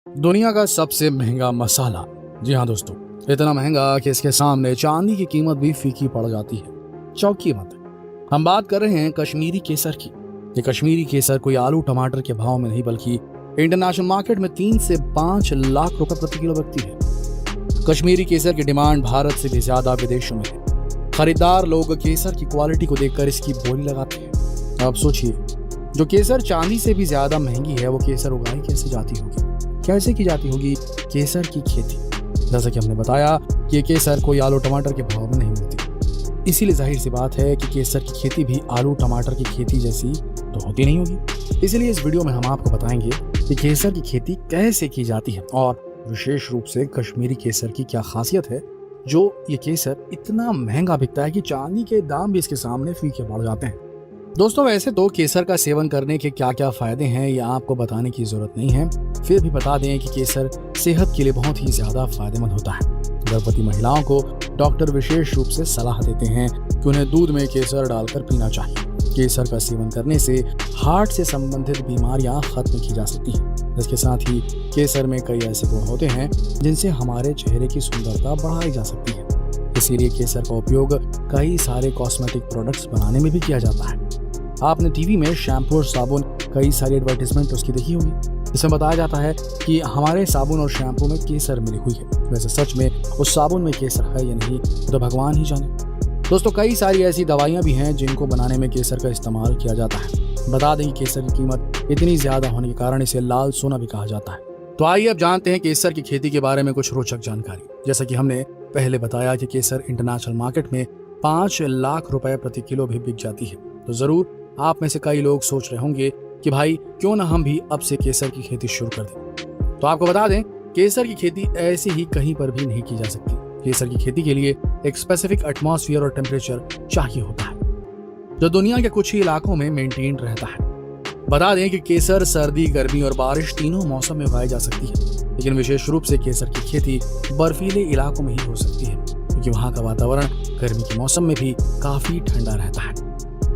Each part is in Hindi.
दुनिया का सबसे महंगा मसाला। जी हाँ दोस्तों, इतना महंगा कि इसके सामने चांदी की कीमत भी फीकी पड़ जाती है। चौकी मत। हम बात कर रहे हैं कश्मीरी केसर की। ये कश्मीरी केसर कोई आलू टमाटर के भाव में नहीं बल्कि इंटरनेशनल मार्केट में 3 से 5 लाख रुपए प्रति किलो बिकती है। कश्मीरी केसर की डिमांड भारत से भी ज्यादा विदेशों में है। खरीदार लोग केसर की क्वालिटी को देखकर इसकी बोली लगाते हैं। अब सोचिए, जो केसर चांदी से भी ज्यादा महंगी है वो केसर उगाई कैसे जाती होगी, कैसे की जाती होगी केसर की खेती। जैसा कि हमने बताया कि ये केसर कोई आलू टमाटर के भाव में नहीं मिलती, इसीलिए जाहिर सी बात है कि केसर की खेती भी आलू टमाटर की खेती जैसी तो होती नहीं होगी। इसलिए इस वीडियो में हम आपको बताएंगे कि केसर की खेती कैसे की जाती है और विशेष रूप से कश्मीरी केसर की क्या खासियत है जो ये केसर इतना महंगा बिकता है कि चांदी के दाम भी इसके सामने फीके पड़ जाते हैं। दोस्तों, वैसे तो केसर का सेवन करने के क्या क्या फायदे हैं ये आपको बताने की जरूरत नहीं है, फिर भी बता दें कि केसर सेहत के लिए बहुत ही ज्यादा फायदेमंद होता है। गर्भवती महिलाओं को डॉक्टर विशेष रूप से सलाह देते हैं कि उन्हें दूध में केसर डालकर पीना चाहिए। केसर का सेवन करने से हार्ट से संबंधित बीमारियां खत्म की जा सकती हैं। इसके साथ ही केसर में कई ऐसे गुण होते हैं जिनसे हमारे चेहरे की सुंदरता बढ़ाई जा सकती है। इसीलिए केसर का उपयोग कई सारे कॉस्मेटिक प्रोडक्ट्स बनाने में भी किया जाता है। आपने टीवी में शैम्पू और साबुन कई सारी एडवर्टाइजमेंट उसकी देखी होगी। इसमें बताया जाता है कि हमारे साबुन और शैम्पू में केसर मिली हुई है। वैसे सच में उस साबुन में केसर है या नहीं तो भगवान ही जाने। दोस्तों, कई सारी ऐसी दवाइयां भी हैं जिनको बनाने में केसर का इस्तेमाल किया जाता है। बता दें कि केसर की कीमत इतनी ज्यादा होने के कारण इसे लाल सोना भी कहा जाता है। तो आइए अब जानते हैं केसर की खेती के बारे में कुछ रोचक जानकारी। जैसा कि हमने पहले बताया कि केसर इंटरनेशनल मार्केट में 5 लाख रुपए प्रति किलो भी बिक जाती है। तो जरूर आप में से कई लोग सोच रहे होंगे कि भाई क्यों ना हम भी अब से केसर की खेती शुरू कर दें। तो आपको बता दें, केसर की खेती ऐसे ही कहीं पर भी नहीं की जा सकती। केसर की खेती के लिए एक स्पेसिफिक एटमॉस्फेयर और टेम्परेचर चाहिए होता है जो दुनिया के कुछ ही इलाकों में मेंटेन रहता है। बता दें कि केसर सर्दी, गर्मी और बारिश तीनों मौसम में उगाई जा सकती है, लेकिन विशेष रूप से केसर की खेती बर्फीले इलाकों में ही हो सकती है क्योंकि वहाँ का वातावरण गर्मी के मौसम में भी काफी ठंडा रहता है।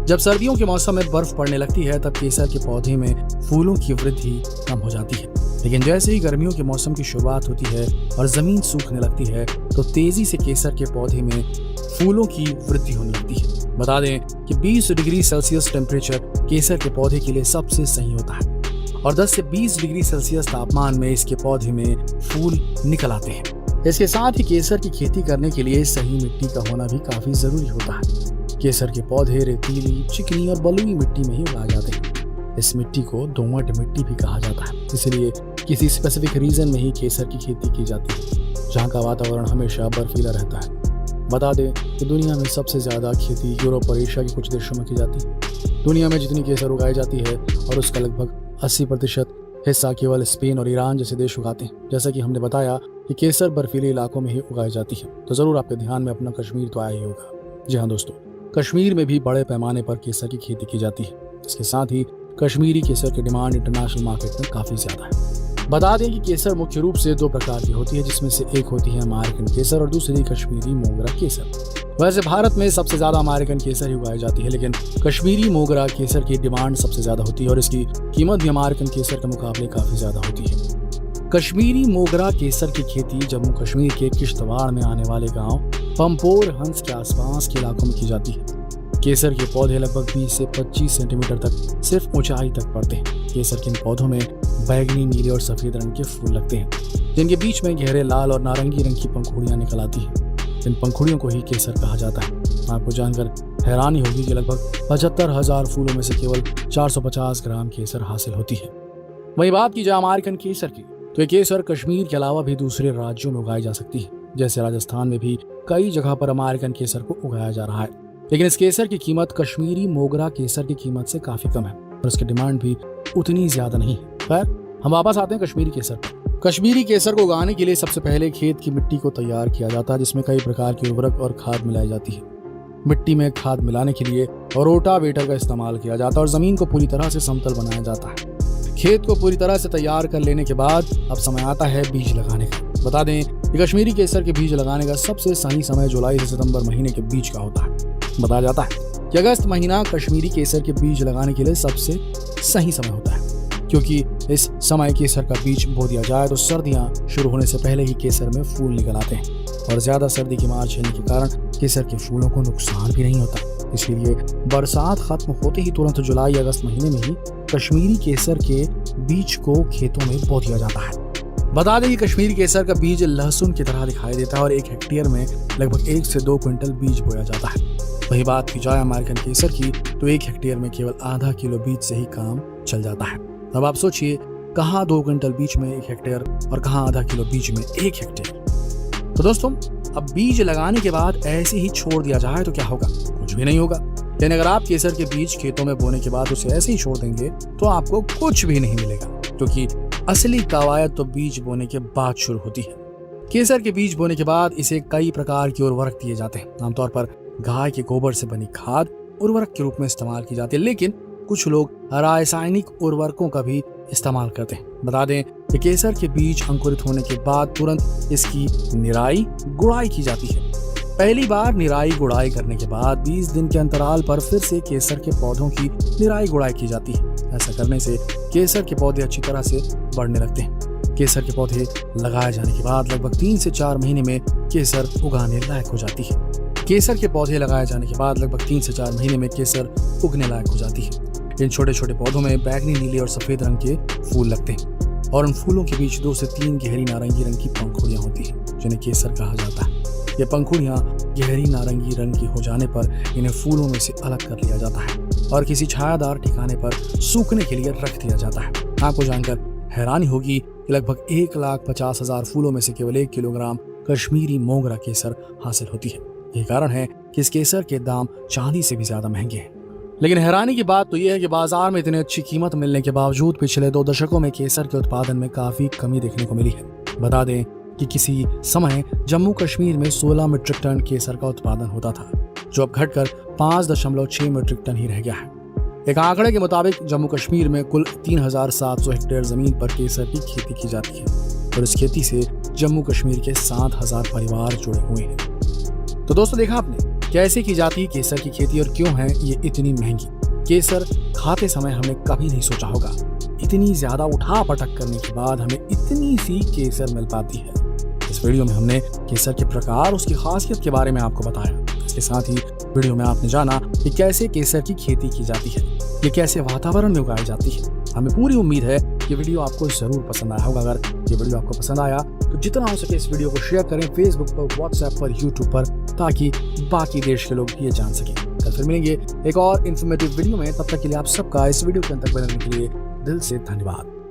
जब सर्दियों के मौसम में बर्फ पड़ने लगती है तब केसर के पौधे में फूलों की वृद्धि कम हो जाती है, लेकिन जैसे ही गर्मियों के मौसम की शुरुआत होती है और जमीन सूखने लगती है तो तेजी से केसर के पौधे में फूलों की वृद्धि होने लगती है। बता दें कि 20 डिग्री सेल्सियस टेम्परेचर केसर के पौधे के लिए सबसे सही होता है और 10 से 20 डिग्री सेल्सियस तापमान में इसके पौधे में फूल निकल आते हैं। इसके साथ ही केसर की खेती करने के लिए सही मिट्टी का होना भी काफी जरूरी होता है। केसर के पौधे रेतीली, चिकनी और बलुई मिट्टी में ही उगाए जाते हैं। इस मिट्टी को दोमट मिट्टी भी कहा जाता है, इसलिए किसी स्पेसिफिक रीजन में ही केसर की खेती की जाती है जहाँ का वातावरण हमेशा बर्फीला रहता है। बता दें कि दुनिया में सबसे ज्यादा खेती यूरोप और एशिया के कुछ देशों में की जाती है। दुनिया में जितनी केसर उगाई जाती है और उसका लगभग 80% हिस्सा केवल स्पेन और ईरान जैसे देश उगाते हैं। जैसा कि हमने बताया कि केसर बर्फीले इलाकों में ही उगाई जाती है, तो जरूर आपके ध्यान में अपना कश्मीर तो आया ही होगा। जी हाँ दोस्तों, कश्मीर में भी बड़े पैमाने पर केसर की खेती की जाती है। इसके साथ ही कश्मीरी केसर की डिमांड इंटरनेशनल मार्केट में काफी ज्यादा है। बता दें कि केसर मुख्य रूप से 2 प्रकार की होती है, जिसमें से एक होती है अमेरिकन केसर और दूसरी कश्मीरी मोगरा केसर। वैसे भारत में सबसे ज्यादा अमेरिकन केसर ही उगाई जाती है, लेकिन कश्मीरी मोगरा केसर की डिमांड सबसे ज्यादा होती है और इसकी कीमत भी अमेरिकन केसर के मुकाबले काफी ज्यादा होती है। कश्मीरी मोगरा केसर की खेती जम्मू कश्मीर के किश्तवाड़ में आने वाले गांव पंपोर हंस के आसपास के इलाकों में की जाती है। केसर के पौधे लगभग 20 से 25 सेंटीमीटर तक सिर्फ ऊंचाई तक बढ़ते हैं। केसर के इन पौधों में बैगनी, नीले और सफेद रंग के फूल लगते हैं जिनके बीच में गहरे लाल और नारंगी रंग की पंखुड़ियां निकल आती हैं। इन पंखुड़ियों को ही केसर कहा जाता है। आपको जानकर हैरानी होगी कि लगभग 75,000 फूलों में से केवल 450 ग्राम केसर हासिल होती है। वही बात की जाए अमेरिकन केसर की, तो ये केसर कश्मीर के अलावा भी दूसरे राज्यों में उगाई जा सकती है। जैसे राजस्थान में भी कई जगह पर अमेरिकन केसर को उगाया जा रहा है, लेकिन इस केसर की कीमत कश्मीरी मोगरा केसर की कीमत से काफी कम है और इसकी डिमांड भी उतनी ज्यादा नहीं है। खैर, हम वापस आते हैं कश्मीरी केसर पर। कश्मीरी केसर को उगाने के लिए सबसे पहले खेत की मिट्टी को तैयार किया जाता है, जिसमें कई प्रकार की उर्वरक और खाद मिलाई जाती है। मिट्टी में खाद मिलाने के लिए रोटावेटर का इस्तेमाल किया जाता है और जमीन को पूरी तरह से समतल बनाया जाता है। खेत को पूरी तरह से तैयार कर लेने के बाद अब समय आता है बीज लगाने का। बता दें कि कश्मीरी केसर के बीज लगाने का सबसे सही समय जुलाई से सितंबर महीने के बीच का होता है। बताया जाता है कि अगस्त महीना कश्मीरी केसर के बीज लगाने के लिए सबसे सही समय होता है क्योंकि इस समय केसर का बीज बो दिया जाए तो सर्दियां शुरू होने से पहले ही केसर में फूल निकल आते हैं और ज्यादा सर्दी की मार झेलने के कारण केसर के फूलों को नुकसान भी नहीं होता। इसलिए बरसात खत्म होते ही तुरंत जुलाई अगस्त महीने में ही कश्मीरी केसर के बीज को खेतों में बो दिया जाता है। बता दें कि कश्मीरी केसर का बीज लहसुन की तरह दिखाई देता है और 1 हेक्टेयर में लगभग 1 से 2 क्विंटल बीज बोया जाता है। वही बात की जाए अमेरिकन केसर की तो 1 हेक्टेयर में केवल आधा किलो बीज से ही काम चल जाता है। अब आप सोचिए, कहाँ 2 क्विंटल बीज में 1 हेक्टेयर और कहाँ आधा किलो बीज में 1 हेक्टेयर। तो दोस्तों, अब बीज लगाने के बाद ऐसे ही छोड़ दिया जाए तो क्या होगा? कुछ भी नहीं होगा। यानी अगर आप केसर के बीज खेतों में बोने के बाद उसे ऐसे ही छोड़ देंगे तो आपको कुछ भी नहीं मिलेगा, क्योंकि असली कवायद तो बीज बोने के बाद शुरू होती है। केसर के बीज बोने के बाद इसे कई प्रकार के उर्वरक दिए जाते हैं। आमतौर पर गाय के गोबर से बनी खाद उर्वरक के रूप में इस्तेमाल की जाती है, लेकिन कुछ लोग रासायनिक उर्वरकों का भी इस्तेमाल करते हैं। बता दें कि केसर के बीज अंकुरित होने के बाद तुरंत इसकी निराई गुड़ाई की जाती है। पहली बार निराई गुड़ाई करने के बाद 20 दिन के अंतराल पर फिर से केसर के पौधों की निराई गुड़ाई की जाती है। ऐसा करने से केसर के पौधे अच्छी तरह से बढ़ने लगते हैं। केसर के पौधे लगाए जाने के बाद लगभग 3 से 4 महीने में केसर उगाने लायक हो जाती है। केसर के पौधे लगाए जाने के बाद लगभग 3 से 4 महीने में केसर उगने लायक हो जाती है। इन छोटे छोटे पौधों में बैगनी, नीले और सफेद रंग के फूल लगते हैं और उन फूलों के बीच 2 से 3 गहरी नारंगी रंग की पंखुड़ियां होती हैं, जिन्हें केसर कहा जाता है। ये पंखुड़ियां गहरी नारंगी रंग की हो जाने पर इन्हें फूलों में से अलग कर लिया जाता है और किसी छायादार ठिकाने पर सूखने के लिए रख दिया जाता है। आपको जानकर हैरानी होगी कि लगभग 1,50,000 फूलों में से केवल 1 किलोग्राम कश्मीरी मोगरा केसर हासिल होती है। यही कारण है कि इस केसर के दाम चांदी से भी ज्यादा महंगे हैं। लेकिन हैरानी की बात तो यह है कि बाजार में इतनी अच्छी कीमत मिलने के बावजूद पिछले 2 दशकों में केसर के उत्पादन में काफी कमी देखने को मिली है। बता दें कि किसी समय जम्मू कश्मीर में 16 मीट्रिक टन केसर का उत्पादन होता था, जो अब घटकर 5.6 मीट्रिक टन ही रह गया है। एक आंकड़े के मुताबिक जम्मू कश्मीर में कुल 3,700 हेक्टेयर जमीन पर केसर की खेती की जाती है और इस खेती से जम्मू कश्मीर के 7,000 परिवार जुड़े हुए हैं। तो दोस्तों, देखा आपने कैसे की जाती है केसर की खेती और क्यों है ये इतनी महंगी। केसर खाते समय हमने कभी नहीं सोचा होगा इतनी ज्यादा उठा पटक करने के बाद हमें इतनी सी केसर मिल पाती है। इस वीडियो में हमने केसर के प्रकार, उसकी खासियत के बारे में आपको बताया। इसके साथ ही वीडियो में आपने जाना कि कैसे केसर की खेती की जाती है, ये कैसे वातावरण में उगाई जाती है। हमें पूरी उम्मीद है कि वीडियो आपको जरूर पसंद आया होगा। अगर ये वीडियो आपको पसंद आया तो जितना हो सके इस वीडियो को शेयर करें फेसबुक पर, व्हाट्सएप पर, यूट्यूब पर, ताकि बाकी देश के लोग ये जान सकें। कल फिर मिलेंगे एक और इन्फॉर्मेटिव वीडियो में। तब तक के लिए आप सबका इस वीडियो के अंत तक बने रहने के लिए दिल से धन्यवाद।